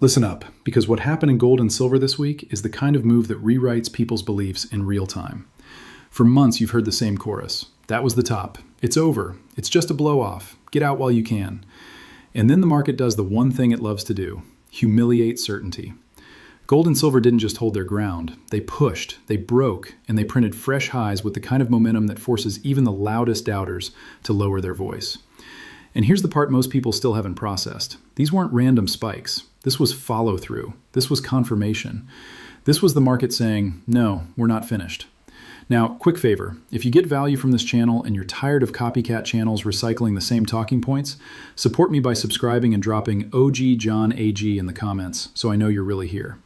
Listen up, because what happened in gold and silver this week is the kind of move that rewrites people's beliefs in real time. For months, you've heard the same chorus. That was the top. It's over. It's just a blow-off. Get out while you can. And then the market does the one thing it loves to do: humiliate certainty. Gold and silver didn't just hold their ground. They pushed, they broke, and they printed fresh highs with the kind of momentum that forces even the loudest doubters to lower their voice. And here's the part most people still haven't processed. These weren't random spikes. This was follow-through. This was confirmation. This was the market saying, no, we're not finished. Now, quick favor, if you get value from this channel and you're tired of copycat channels recycling the same talking points, support me by subscribing and dropping OG John AG in the comments so I know you're really here.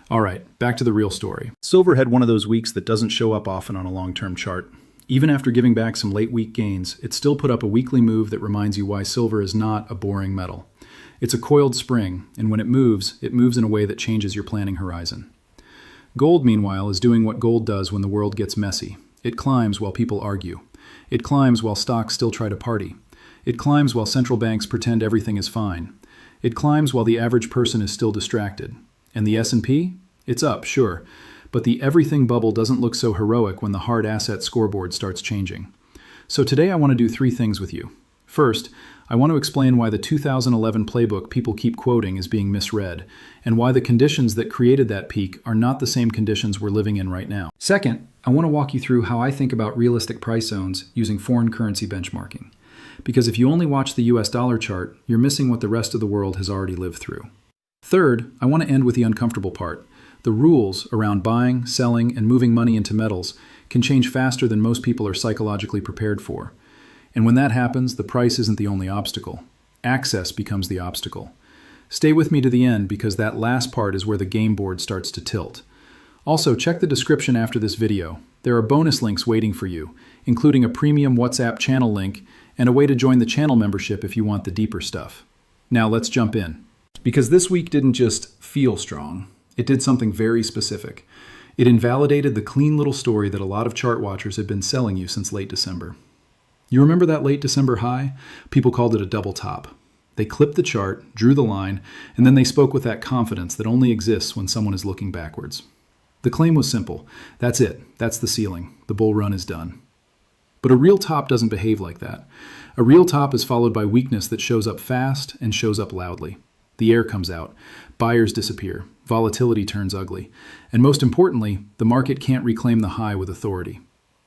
All right, back to the real story. Silver had one of those weeks that doesn't show up often on a long-term chart. Even after giving back some late week gains, it still put up a weekly move that reminds you why silver is not a boring metal. It's a coiled spring, and when it moves in a way that changes your planning horizon. Gold, meanwhile, is doing what gold does when the world gets messy. It climbs while people argue. It climbs while stocks still try to party. It climbs while central banks pretend everything is fine. It climbs while the average person is still distracted. And the S&P? It's up, sure. But the everything bubble doesn't look so heroic when the hard asset scoreboard starts changing. So today I want to do three things with you. First, I want to explain why the 2011 playbook people keep quoting is being misread, and why the conditions that created that peak are not the same conditions we're living in right now. Second, I want to walk you through how I think about realistic price zones using foreign currency benchmarking. Because if you only watch the US dollar chart, you're missing what the rest of the world has already lived through. Third, I want to end with the uncomfortable part. The rules around buying, selling, and moving money into metals can change faster than most people are psychologically prepared for. And when that happens, the price isn't the only obstacle. Access becomes the obstacle. Stay with me to the end because that last part is where the game board starts to tilt. Also, check the description after this video. There are bonus links waiting for you, including a premium WhatsApp channel link and a way to join the channel membership if you want the deeper stuff. Now let's jump in. Because this week didn't just feel strong, it did something very specific. It invalidated the clean little story that a lot of chart watchers had been selling you since late December. You remember that late December high? People called it a double top. They clipped the chart, drew the line, and then they spoke with that confidence that only exists when someone is looking backwards. The claim was simple. That's it. That's the ceiling. The bull run is done. But a real top doesn't behave like that. A real top is followed by weakness that shows up fast and shows up loudly. The air comes out. Buyers disappear. Volatility turns ugly. And most importantly, the market can't reclaim the high with authority.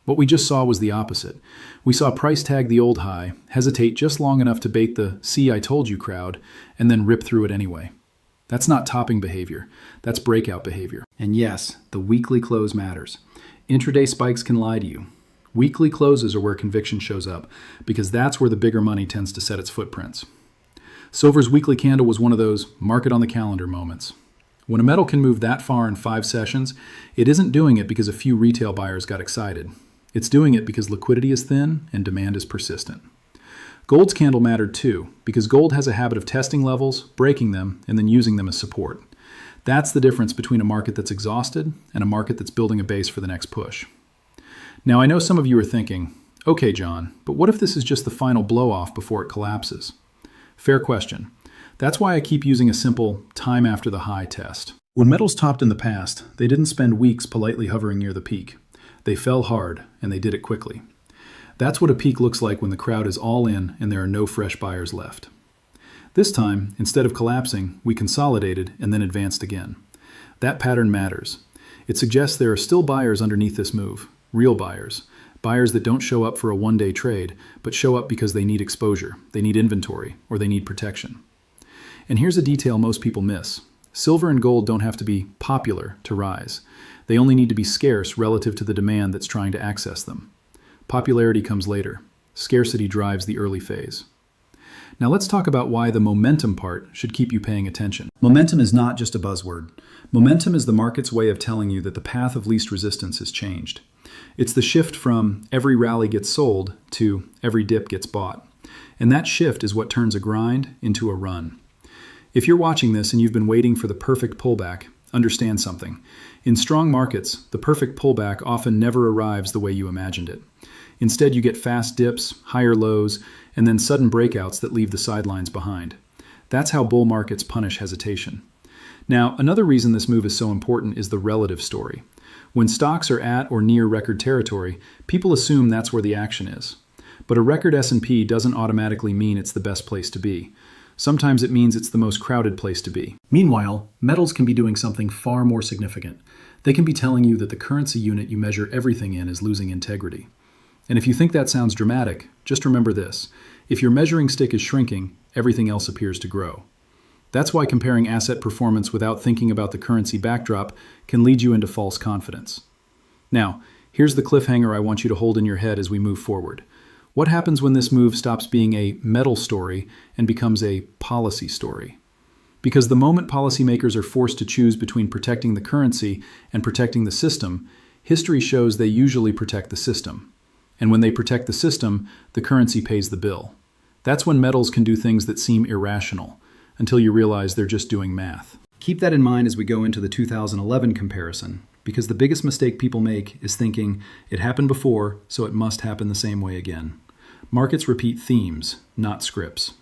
What we just saw was the opposite. We saw price tag the old high, hesitate just long enough to bait the "see I told you" crowd, and then rip through it anyway. That's not topping behavior. That's breakout behavior. And yes, the weekly close matters. Intraday spikes can lie to you. Weekly closes are where conviction shows up, because that's where the bigger money tends to set its footprints. Silver's weekly candle was one of those market on the calendar moments. When a metal can move that far in 5 sessions, it isn't doing it because a few retail buyers got excited. It's doing it because liquidity is thin and demand is persistent. Gold's candle mattered too, because gold has a habit of testing levels, breaking them, and then using them as support. That's the difference between a market that's exhausted and a market that's building a base for the next push. Now, I know some of you are thinking, okay, John, but what if this is just the final blow-off before it collapses? Fair question. That's why I keep using a simple time after the high test. When metals topped in the past, they didn't spend weeks politely hovering near the peak. They fell hard, and they did it quickly. That's what a peak looks like when the crowd is all in and there are no fresh buyers left. This time, instead of collapsing, we consolidated and then advanced again. That pattern matters. It suggests there are still buyers underneath this move, real buyers. Buyers that don't show up for a one-day trade, but show up because they need exposure, they need inventory, or they need protection. And here's a detail most people miss. Silver and gold don't have to be popular to rise. They only need to be scarce relative to the demand that's trying to access them. Popularity comes later. Scarcity drives the early phase. Now let's talk about why the momentum part should keep you paying attention. Momentum is not just a buzzword. Momentum is the market's way of telling you that the path of least resistance has changed. It's the shift from every rally gets sold to every dip gets bought. And that shift is what turns a grind into a run. If you're watching this and you've been waiting for the perfect pullback, understand something. In strong markets, the perfect pullback often never arrives the way you imagined it. Instead, you get fast dips, higher lows, and then sudden breakouts that leave the sidelines behind. That's how bull markets punish hesitation. Now, another reason this move is so important is the relative story. When stocks are at or near record territory, people assume that's where the action is. But a record S&P doesn't automatically mean it's the best place to be. Sometimes it means it's the most crowded place to be. Meanwhile, metals can be doing something far more significant. They can be telling you that the currency unit you measure everything in is losing integrity. And if you think that sounds dramatic, just remember this. If your measuring stick is shrinking, everything else appears to grow. That's why comparing asset performance without thinking about the currency backdrop can lead you into false confidence. Now, here's the cliffhanger I want you to hold in your head as we move forward. What happens when this move stops being a metal story and becomes a policy story? Because the moment policymakers are forced to choose between protecting the currency and protecting the system, history shows they usually protect the system. And when they protect the system, the currency pays the bill. That's when metals can do things that seem irrational, until you realize they're just doing math. Keep that in mind as we go into the 2011 comparison, because the biggest mistake people make is thinking it happened before, so it must happen the same way again. Markets repeat themes, not scripts.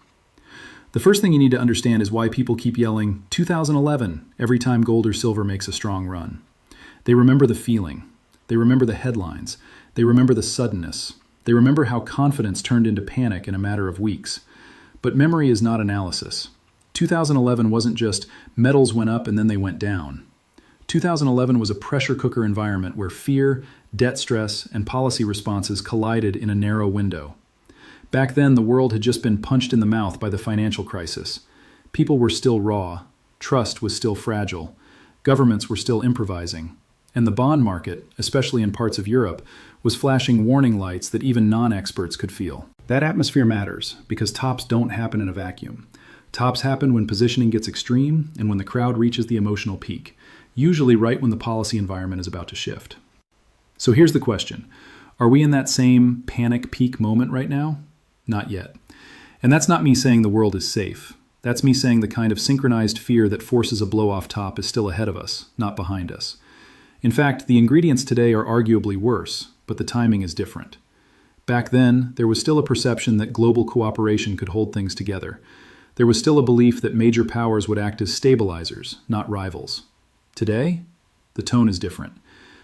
The first thing you need to understand is why people keep yelling 2011 every time gold or silver makes a strong run. They remember the feeling. They remember the headlines. They remember the suddenness. They remember how confidence turned into panic in a matter of weeks. But memory is not analysis. 2011 wasn't just metals went up and then they went down. 2011 was a pressure cooker environment where fear, debt stress, and policy responses collided in a narrow window. Back then, the world had just been punched in the mouth by the financial crisis. People were still raw. Trust was still fragile. Governments were still improvising. And the bond market, especially in parts of Europe, was flashing warning lights that even non-experts could feel. That atmosphere matters because tops don't happen in a vacuum. Tops happen when positioning gets extreme and when the crowd reaches the emotional peak, usually right when the policy environment is about to shift. So here's the question. Are we in that same panic peak moment right now? Not yet. And that's not me saying the world is safe. That's me saying the kind of synchronized fear that forces a blow-off top is still ahead of us, not behind us. In fact, the ingredients today are arguably worse, but the timing is different. Back then, there was still a perception that global cooperation could hold things together. There was still a belief that major powers would act as stabilizers, not rivals. Today, the tone is different.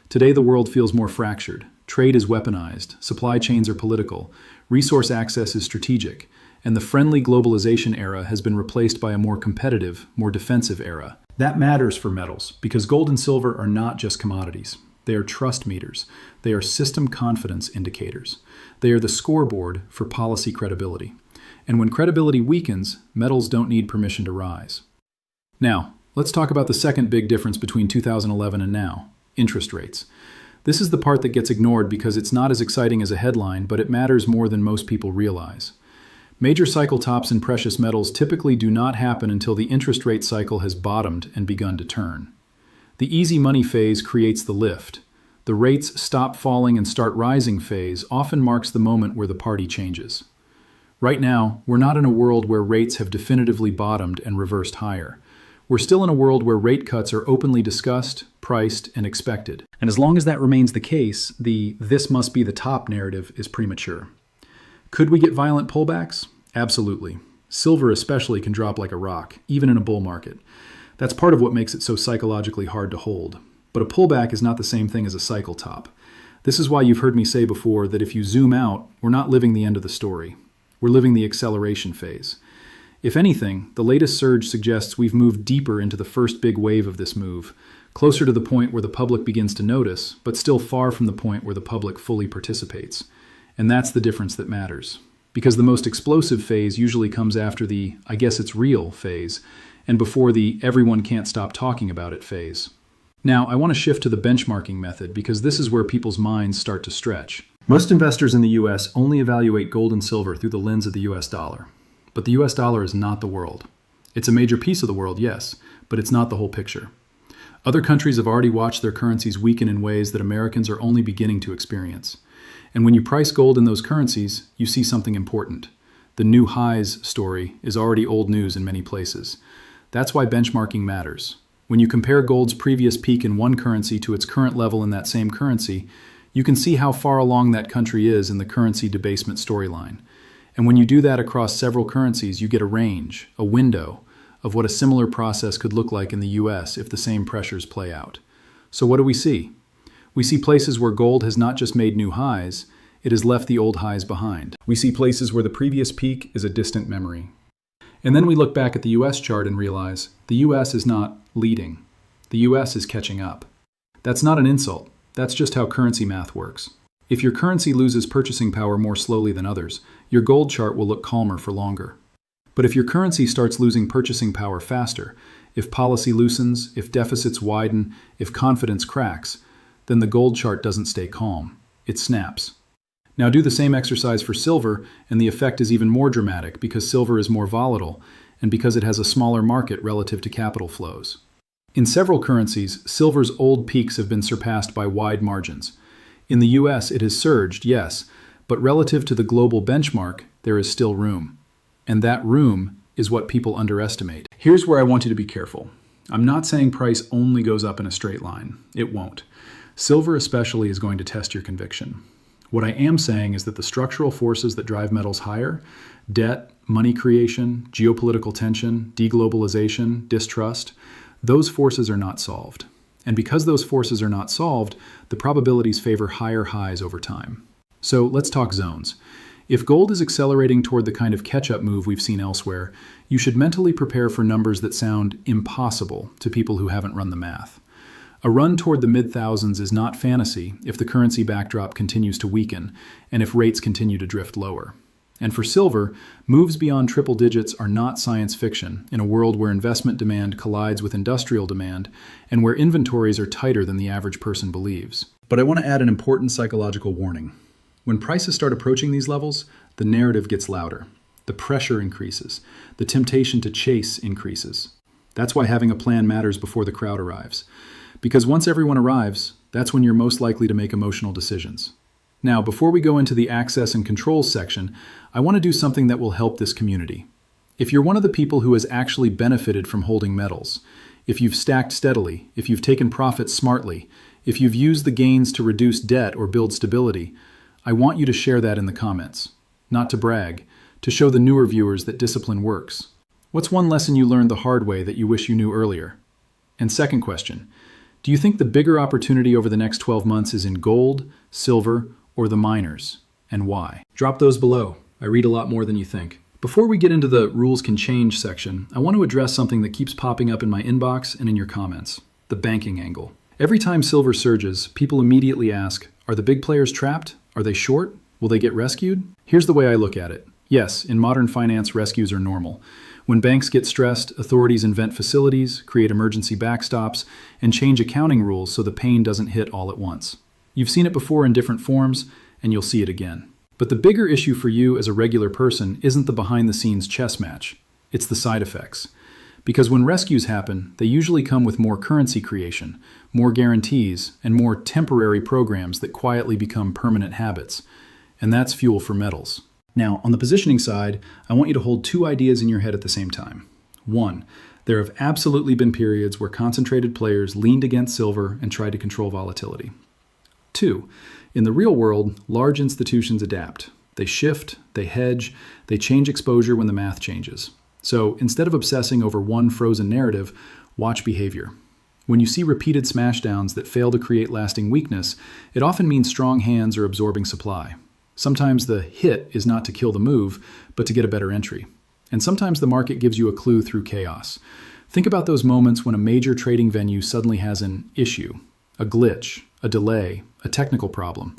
Today, the world feels more fractured. Trade is weaponized, supply chains are political, resource access is strategic, and the friendly globalization era has been replaced by a more competitive, more defensive era. That matters for metals, because gold and silver are not just commodities. They are trust meters. They are system confidence indicators. They are the scoreboard for policy credibility. And when credibility weakens, metals don't need permission to rise. Now, let's talk about the second big difference between 2011 and now, interest rates. This is the part that gets ignored because it's not as exciting as a headline, but it matters more than most people realize. Major cycle tops in precious metals typically do not happen until the interest rate cycle has bottomed and begun to turn. The easy money phase creates the lift. The rates stop falling and start rising phase often marks the moment where the party changes. Right now, we're not in a world where rates have definitively bottomed and reversed higher. We're still in a world where rate cuts are openly discussed, priced, and expected. And as long as that remains the case, the "this must be the top" narrative is premature. Could we get violent pullbacks? Absolutely. Silver especially can drop like a rock, even in a bull market. That's part of what makes it so psychologically hard to hold. But a pullback is not the same thing as a cycle top. This is why you've heard me say before that if you zoom out, we're not living the end of the story. We're living the acceleration phase. If anything, the latest surge suggests we've moved deeper into the first big wave of this move, closer to the point where the public begins to notice, but still far from the point where the public fully participates. And that's the difference that matters. Because the most explosive phase usually comes after the "I guess it's real" phase, and before the "everyone can't stop talking about it" phase. Now, I want to shift to the benchmarking method because this is where people's minds start to stretch. Most investors in the US only evaluate gold and silver through the lens of the US dollar. But the US dollar is not the world. It's a major piece of the world, yes, but it's not the whole picture. Other countries have already watched their currencies weaken in ways that Americans are only beginning to experience. And when you price gold in those currencies, you see something important. The new highs story is already old news in many places. That's why benchmarking matters. When you compare gold's previous peak in one currency to its current level in that same currency, you can see how far along that country is in the currency debasement storyline. And when you do that across several currencies, you get a range, a window, of what a similar process could look like in the US if the same pressures play out. So what do we see? We see places where gold has not just made new highs, it has left the old highs behind. We see places where the previous peak is a distant memory. And then we look back at the US chart and realize the US is not leading. The US is catching up. That's not an insult. That's just how currency math works. If your currency loses purchasing power more slowly than others, your gold chart will look calmer for longer. But if your currency starts losing purchasing power faster, if policy loosens, if deficits widen, if confidence cracks, then the gold chart doesn't stay calm. It snaps. Now do the same exercise for silver, and the effect is even more dramatic because silver is more volatile and because it has a smaller market relative to capital flows. In several currencies, silver's old peaks have been surpassed by wide margins. In the US, it has surged, yes, but relative to the global benchmark, there is still room. And that room is what people underestimate. Here's where I want you to be careful. I'm not saying price only goes up in a straight line. It won't. Silver especially is going to test your conviction. What I am saying is that the structural forces that drive metals higher, debt, money creation, geopolitical tension, deglobalization, distrust, those forces are not solved. And because those forces are not solved, the probabilities favor higher highs over time. So let's talk zones. If gold is accelerating toward the kind of catch-up move we've seen elsewhere, you should mentally prepare for numbers that sound impossible to people who haven't run the math. A run toward the mid-thousands is not fantasy if the currency backdrop continues to weaken and if rates continue to drift lower. And for silver, moves beyond triple digits are not science fiction in a world where investment demand collides with industrial demand and where inventories are tighter than the average person believes. But I want to add an important psychological warning. When prices start approaching these levels, the narrative gets louder. The pressure increases. The temptation to chase increases. That's why having a plan matters before the crowd arrives. Because once everyone arrives, that's when you're most likely to make emotional decisions. Now, before we go into the access and controls section, I want to do something that will help this community. If you're one of the people who has actually benefited from holding metals, if you've stacked steadily, if you've taken profits smartly, if you've used the gains to reduce debt or build stability, I want you to share that in the comments. Not to brag, to show the newer viewers that discipline works. What's one lesson you learned the hard way that you wish you knew earlier? And second question, do you think the bigger opportunity over the next 12 months is in gold, silver, or the miners, and why? Drop those below. I read a lot more than you think. Before we get into the rules can change section, I want to address something that keeps popping up in my inbox and in your comments, the banking angle. Every time silver surges, people immediately ask, are the big players trapped? Are they short? Will they get rescued? Here's the way I look at it. Yes, in modern finance, rescues are normal. When banks get stressed, authorities invent facilities, create emergency backstops, and change accounting rules so the pain doesn't hit all at once. You've seen it before in different forms, and you'll see it again. But the bigger issue for you as a regular person isn't the behind-the-scenes chess match. It's the side effects. Because when rescues happen, they usually come with more currency creation, more guarantees, and more temporary programs that quietly become permanent habits. And that's fuel for metals. Now, on the positioning side, I want you to hold two ideas in your head at the same time. One, there have absolutely been periods where concentrated players leaned against silver and tried to control volatility. Two, in the real world, large institutions adapt. They shift, they hedge, they change exposure when the math changes. So instead of obsessing over one frozen narrative, watch behavior. When you see repeated smashdowns that fail to create lasting weakness, it often means strong hands are absorbing supply. Sometimes the hit is not to kill the move, but to get a better entry. And sometimes the market gives you a clue through chaos. Think about those moments when a major trading venue suddenly has an issue, a glitch, a delay, a technical problem.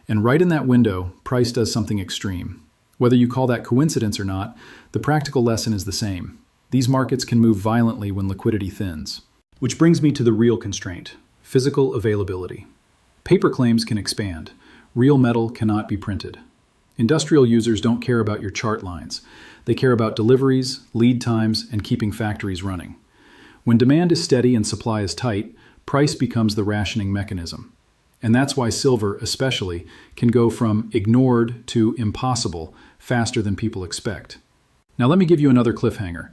And right in that window, price does something extreme. Whether you call that coincidence or not, the practical lesson is the same. These markets can move violently when liquidity thins. Which brings me to the real constraint, physical availability. Paper claims can expand. Real metal cannot be printed. Industrial users don't care about your chart lines. They care about deliveries, lead times, and keeping factories running. When demand is steady and supply is tight, price becomes the rationing mechanism. And that's why silver, especially, can go from ignored to impossible faster than people expect. Now let me give you another cliffhanger.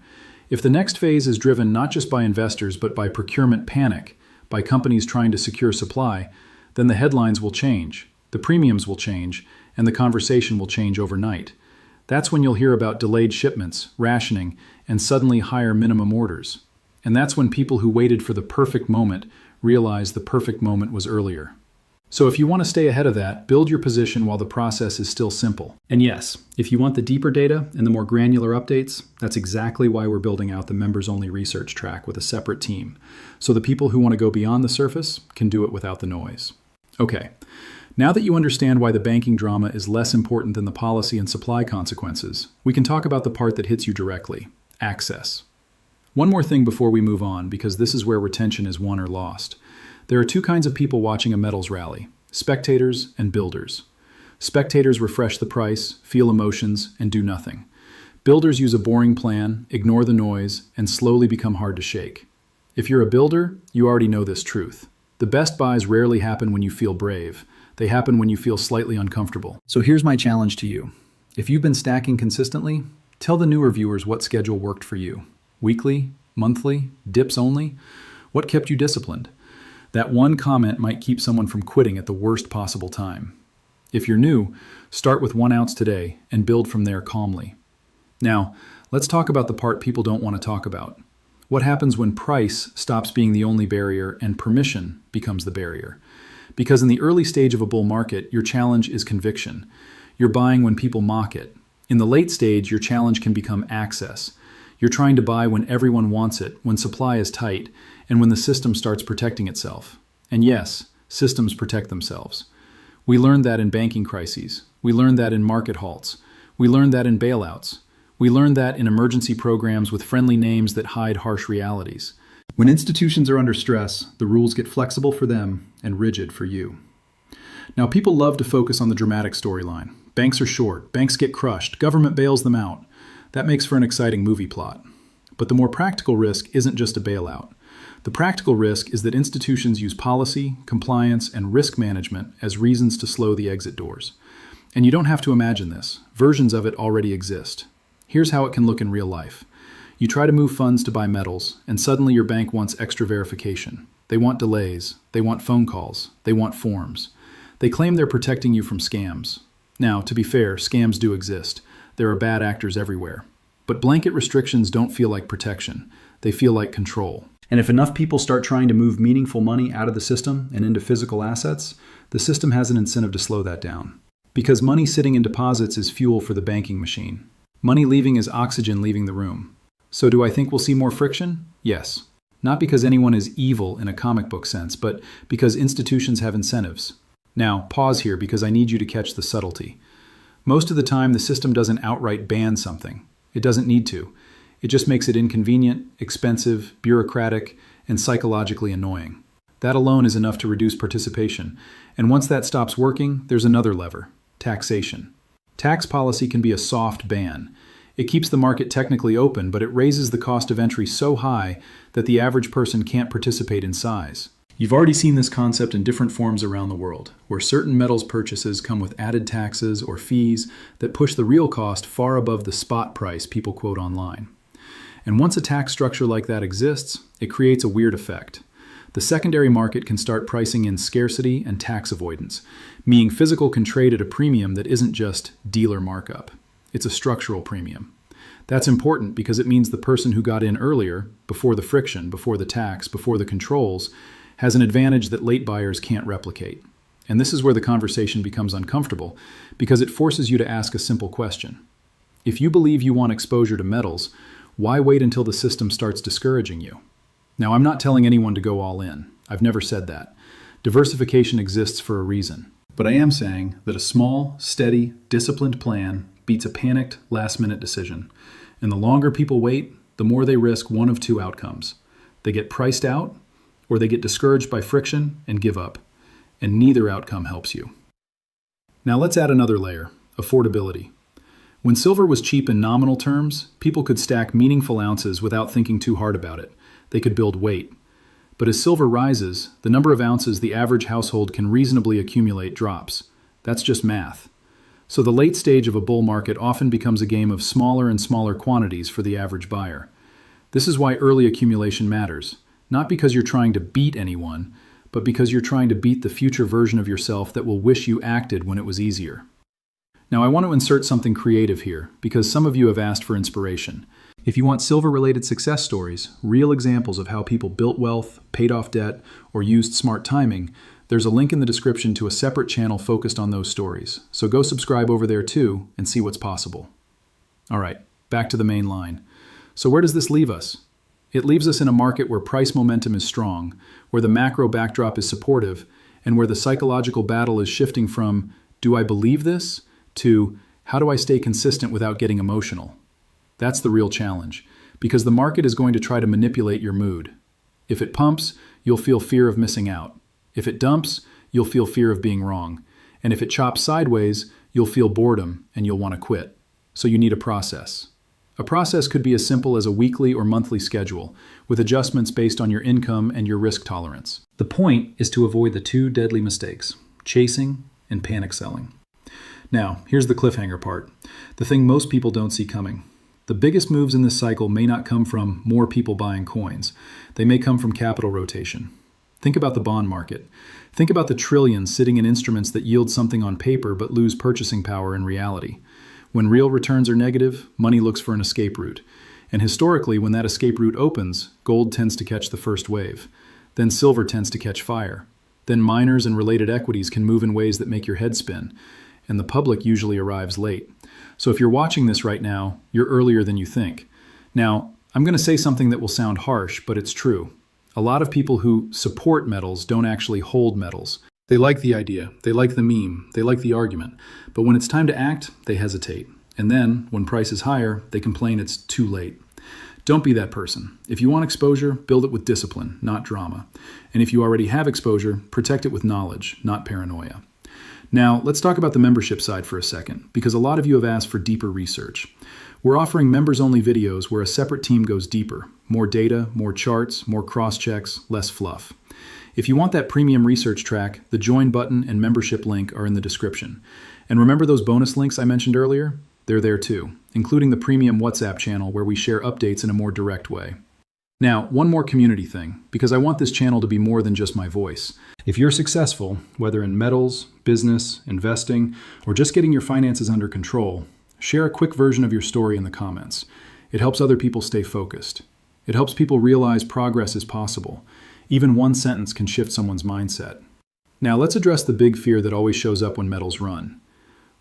If the next phase is driven not just by investors but by procurement panic, by companies trying to secure supply, then the headlines will change. The premiums will change, and the conversation will change overnight. That's when you'll hear about delayed shipments, rationing, and suddenly higher minimum orders. And that's when people who waited for the perfect moment realize the perfect moment was earlier. So if you want to stay ahead of that, build your position while the process is still simple. And yes, if you want the deeper data and the more granular updates, that's exactly why we're building out the members-only research track with a separate team. So the people who want to go beyond the surface can do it without the noise. Okay, now that you understand why the banking drama is less important than the policy and supply consequences, we can talk about the part that hits you directly: access. One more thing before we move on, because this is where retention is won or lost. There are two kinds of people watching a metals rally: spectators and builders. Spectators refresh the price, feel emotions, and do nothing. Builders use a boring plan, ignore the noise, and slowly become hard to shake. If you're a builder, you already know this truth. The best buys rarely happen when you feel brave. They happen when you feel slightly uncomfortable. So here's my challenge to you. If you've been stacking consistently, tell the newer viewers what schedule worked for you. Weekly, monthly, dips only? What kept you disciplined? That one comment might keep someone from quitting at the worst possible time. If you're new, start with 1 ounce today and build from there calmly. Now, let's talk about the part people don't want to talk about. What happens when price stops being the only barrier and permission becomes the barrier? Because in the early stage of a bull market, your challenge is conviction. You're buying when people mock it. In the late stage, your challenge can become access. You're trying to buy when everyone wants it, when supply is tight, and when the system starts protecting itself. And yes, systems protect themselves. We learned that in banking crises. We learned that in market halts. We learned that in bailouts. We learned that in emergency programs with friendly names that hide harsh realities. When institutions are under stress, the rules get flexible for them and rigid for you. Now, people love to focus on the dramatic storyline. Banks are short, banks get crushed, government bails them out. That makes for an exciting movie plot. But the more practical risk isn't just a bailout. The practical risk is that institutions use policy, compliance, and risk management as reasons to slow the exit doors. And you don't have to imagine this. Versions of it already exist. Here's how it can look in real life. You try to move funds to buy metals, and suddenly your bank wants extra verification. They want delays. They want phone calls. They want forms. They claim they're protecting you from scams. Now, to be fair, scams do exist. There are bad actors everywhere. But blanket restrictions don't feel like protection. They feel like control. And if enough people start trying to move meaningful money out of the system and into physical assets, the system has an incentive to slow that down. Because money sitting in deposits is fuel for the banking machine. Money leaving is oxygen leaving the room. So do I think we'll see more friction? Yes. Not because anyone is evil in a comic book sense, but because institutions have incentives. Now, pause here because I need you to catch the subtlety. Most of the time, the system doesn't outright ban something. It doesn't need to. It just makes it inconvenient, expensive, bureaucratic, and psychologically annoying. That alone is enough to reduce participation. And once that stops working, there's another lever: taxation. Tax policy can be a soft ban. It keeps the market technically open, but it raises the cost of entry so high that the average person can't participate in size. You've already seen this concept in different forms around the world, where certain metals purchases come with added taxes or fees that push the real cost far above the spot price people quote online. And once a tax structure like that exists, it creates a weird effect. The secondary market can start pricing in scarcity and tax avoidance, meaning physical can trade at a premium that isn't just dealer markup. It's a structural premium. That's important because it means the person who got in earlier, before the friction, before the tax, before the controls, has an advantage that late buyers can't replicate. And this is where the conversation becomes uncomfortable, because it forces you to ask a simple question. If you believe you want exposure to metals, why wait until the system starts discouraging you? Now, I'm not telling anyone to go all in. I've never said that. Diversification exists for a reason. But I am saying that a small, steady, disciplined plan beats a panicked, last-minute decision. And the longer people wait, the more they risk one of two outcomes. They get priced out, or they get discouraged by friction and give up. And neither outcome helps you. Now let's add another layer: affordability. When silver was cheap in nominal terms, people could stack meaningful ounces without thinking too hard about it. They could build weight. But as silver rises, the number of ounces the average household can reasonably accumulate drops. That's just math. So the late stage of a bull market often becomes a game of smaller and smaller quantities for the average buyer. This is why early accumulation matters. Not because you're trying to beat anyone, but because you're trying to beat the future version of yourself that will wish you acted when it was easier. Now, I want to insert something creative here because some of you have asked for inspiration. If you want silver-related success stories, real examples of how people built wealth, paid off debt, or used smart timing, there's a link in the description to a separate channel focused on those stories. So go subscribe over there too and see what's possible. All right, back to the main line. So where does this leave us? It leaves us in a market where price momentum is strong, where the macro backdrop is supportive, and where the psychological battle is shifting from, do I believe this, to how do I stay consistent without getting emotional? That's the real challenge, because the market is going to try to manipulate your mood. If it pumps, you'll feel fear of missing out. If it dumps, you'll feel fear of being wrong. And if it chops sideways, you'll feel boredom and you'll want to quit. So you need a process. A process could be as simple as a weekly or monthly schedule, with adjustments based on your income and your risk tolerance. The point is to avoid the two deadly mistakes, chasing and panic selling. Now, here's the cliffhanger part, the thing most people don't see coming. The biggest moves in this cycle may not come from more people buying coins. They may come from capital rotation. Think about the bond market. Think about the trillions sitting in instruments that yield something on paper but lose purchasing power in reality. When real returns are negative, money looks for an escape route. And historically, when that escape route opens, gold tends to catch the first wave. Then silver tends to catch fire. Then miners and related equities can move in ways that make your head spin. And the public usually arrives late. So if you're watching this right now, you're earlier than you think. Now, I'm going to say something that will sound harsh, but it's true. A lot of people who support metals don't actually hold metals. They like the idea, they like the meme, they like the argument. But when it's time to act, they hesitate. And then, when price is higher, they complain it's too late. Don't be that person. If you want exposure, build it with discipline, not drama. And if you already have exposure, protect it with knowledge, not paranoia. Now, let's talk about the membership side for a second, because a lot of you have asked for deeper research. We're offering members-only videos where a separate team goes deeper. More data, more charts, more cross-checks, less fluff. If you want that premium research track, the join button and membership link are in the description. And remember those bonus links I mentioned earlier? They're there too, including the premium WhatsApp channel where we share updates in a more direct way. Now, one more community thing, because I want this channel to be more than just my voice. If you're successful, whether in metals, business, investing, or just getting your finances under control, share a quick version of your story in the comments. It helps other people stay focused. It helps people realize progress is possible. Even one sentence can shift someone's mindset. Now, let's address the big fear that always shows up when metals run.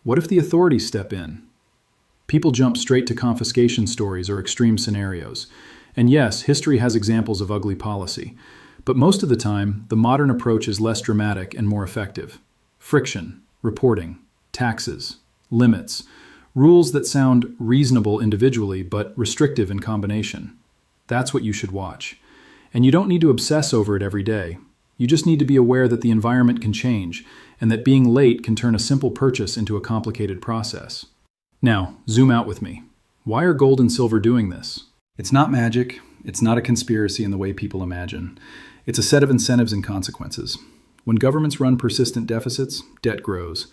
What if the authorities step in? People jump straight to confiscation stories or extreme scenarios. And yes, history has examples of ugly policy. But most of the time, the modern approach is less dramatic and more effective. Friction, reporting, taxes, limits, rules that sound reasonable individually but restrictive in combination. That's what you should watch. And you don't need to obsess over it every day. You just need to be aware that the environment can change and that being late can turn a simple purchase into a complicated process. Now, zoom out with me. Why are gold and silver doing this? It's not magic. It's not a conspiracy in the way people imagine. It's a set of incentives and consequences. When governments run persistent deficits, debt grows.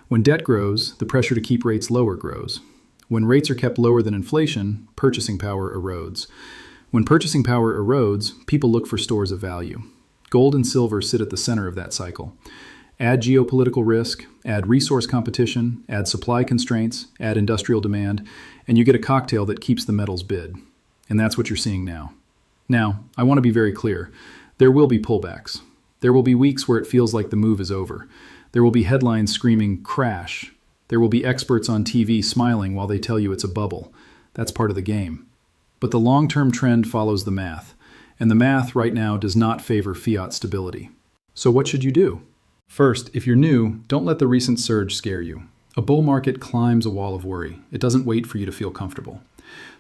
When debt grows, the pressure to keep rates lower grows. When rates are kept lower than inflation, purchasing power erodes. When purchasing power erodes, people look for stores of value. Gold and silver sit at the center of that cycle. Add geopolitical risk, add resource competition, add supply constraints, add industrial demand, and you get a cocktail that keeps the metals bid. And that's what you're seeing now. Now, I want to be very clear. There will be pullbacks. There will be weeks where it feels like the move is over. There will be headlines screaming, crash. There will be experts on TV smiling while they tell you it's a bubble. That's part of the game. But the long-term trend follows the math. And the math right now does not favor fiat stability. So what should you do? First, if you're new, don't let the recent surge scare you. A bull market climbs a wall of worry. It doesn't wait for you to feel comfortable.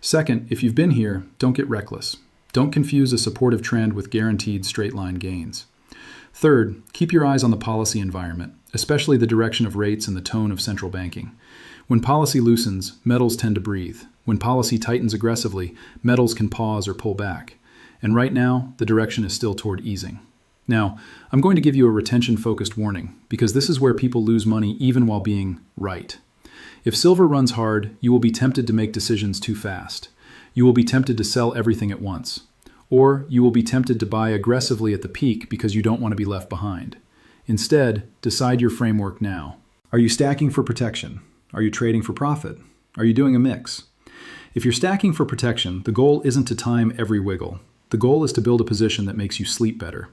Second, if you've been here, don't get reckless. Don't confuse a supportive trend with guaranteed straight-line gains. Third, keep your eyes on the policy environment, especially the direction of rates and the tone of central banking. When policy loosens, metals tend to breathe. When policy tightens aggressively, metals can pause or pull back. And right now, the direction is still toward easing. Now, I'm going to give you a retention-focused warning, because this is where people lose money even while being right. If silver runs hard, you will be tempted to make decisions too fast. You will be tempted to sell everything at once. Or you will be tempted to buy aggressively at the peak because you don't want to be left behind. Instead, decide your framework now. Are you stacking for protection? Are you trading for profit? Are you doing a mix? If you're stacking for protection, the goal isn't to time every wiggle. The goal is to build a position that makes you sleep better.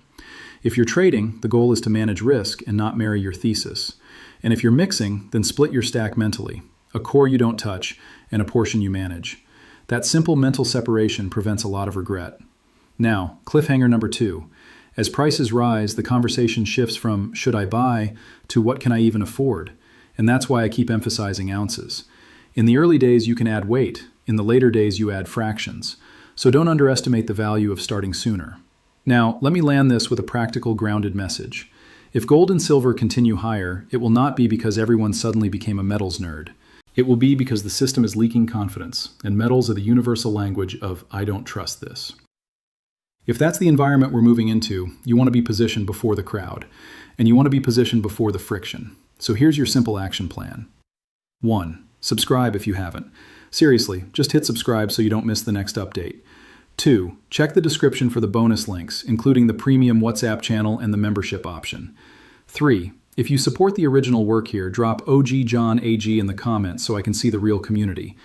If you're trading, the goal is to manage risk and not marry your thesis. And if you're mixing, then split your stack mentally. A core you don't touch and a portion you manage. That simple mental separation prevents a lot of regret. Now, cliffhanger number 2. As prices rise, the conversation shifts from should I buy to what can I even afford? And that's why I keep emphasizing ounces. In the early days, you can add weight. In the later days, you add fractions. So don't underestimate the value of starting sooner. Now, let me land this with a practical, grounded message. If gold and silver continue higher, it will not be because everyone suddenly became a metals nerd. It will be because the system is leaking confidence, and metals are the universal language of I don't trust this. If that's the environment we're moving into, you want to be positioned before the crowd, and you want to be positioned before the friction. So here's your simple action plan. 1. Subscribe if you haven't. Seriously, just hit subscribe so you don't miss the next update. 2. Check the description for the bonus links, including the premium WhatsApp channel and the membership option. 3. If you support the original work here, drop OG John AG in the comments so I can see the real community.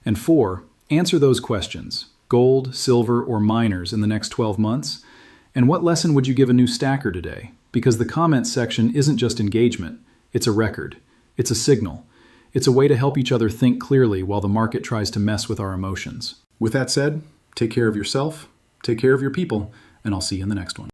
And 4. Answer those questions. Gold, silver, or miners in the next 12 months? And what lesson would you give a new stacker today? Because the comments section isn't just engagement, it's a record. It's a signal. It's a way to help each other think clearly while the market tries to mess with our emotions. With that said, take care of yourself, take care of your people, and I'll see you in the next one.